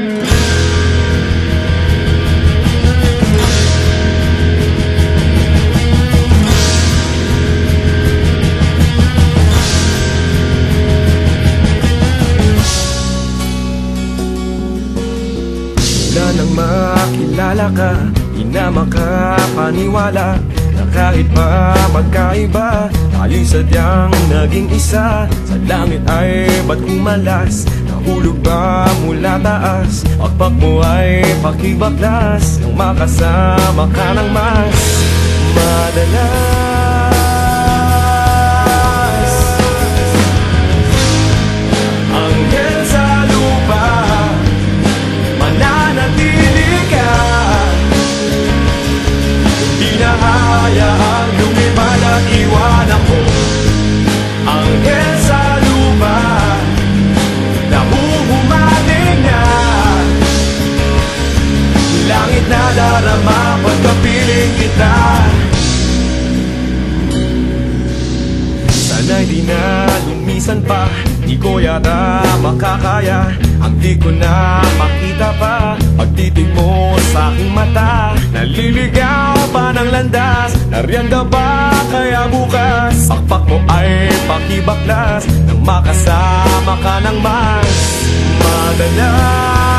Wala nang makilala ka, di na makapaniwala na kahit pa magkaiba, tayo'y sadyang naging isa. Sa langit ay ba't kumalas? Nahulog ba mula taas? Pagpag mo ay pakibaklas nang makasama ka ng mas madalas. Anghel sa lupa, mananatili ka. Hindi na hayaang lumipad at iwan ako. Anghel sa lupa, nahuhumaling na. Langit na darama pagkapiling kita. Sana'y di na lumisan pa, di ko yata makakaya. Ang di ko na makita pa, pagtitig mo sa aking mata. Naliligaw pa ng landas, nariyan ka ba kaya bukas? Pakpak mo ay pakibaklas nang makasama ka ng mas madalas.